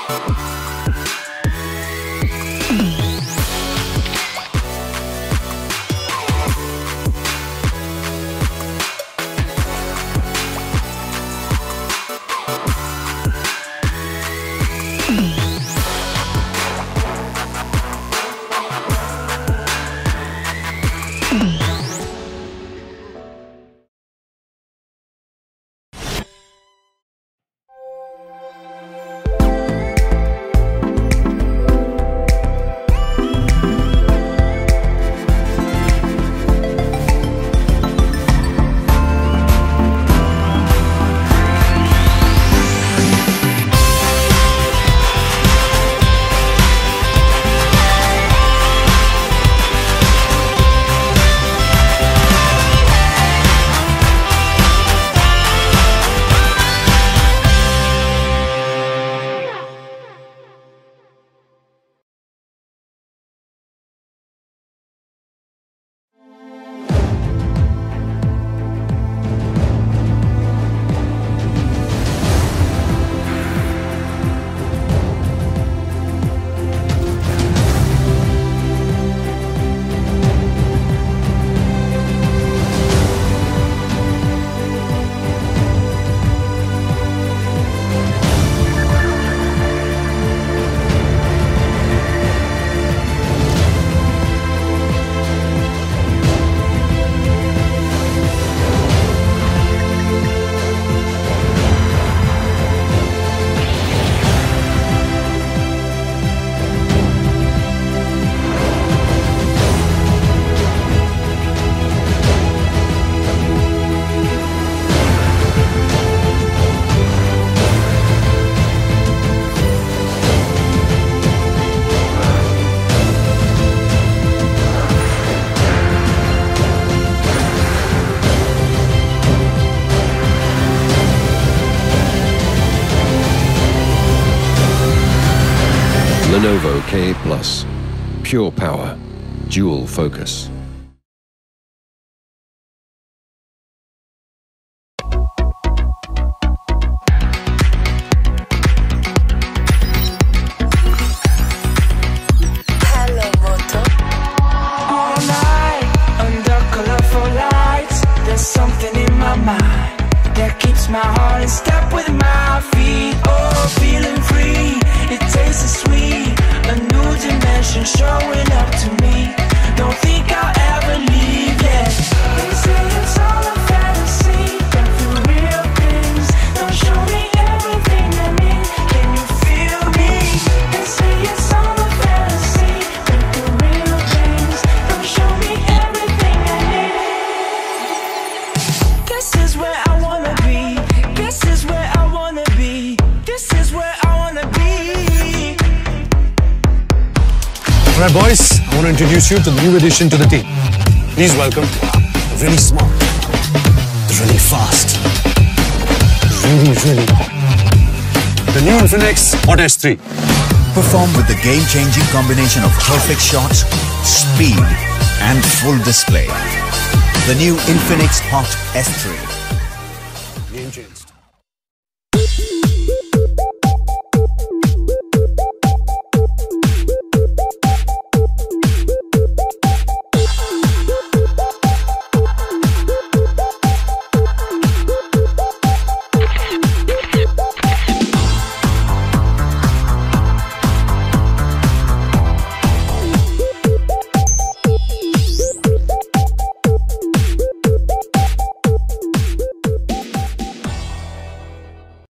Moto K Plus, pure power, dual focus. Hello, Moto. All night under colorful lights, there's something in my mind that keeps my heart in step with my feet. Oh, feeling free, it tastes sweet, a new dimension showing up to me. Don't think I'll ever leave yet. They say it's all a fantasy, but the real things don't show me everything I need. Can you feel me? They say it's all a fantasy, but the real things don't show me everything I need. This is where I wanna be. This is where I wanna be. This is where I wanna be. Alright boys, I want to introduce you to the new addition to the team. Please welcome the really smart, the really fast, really the new Infinix Hot S3. Perform with the game-changing combination of perfect shots, speed and full display. The new Infinix Hot S3. Game changed.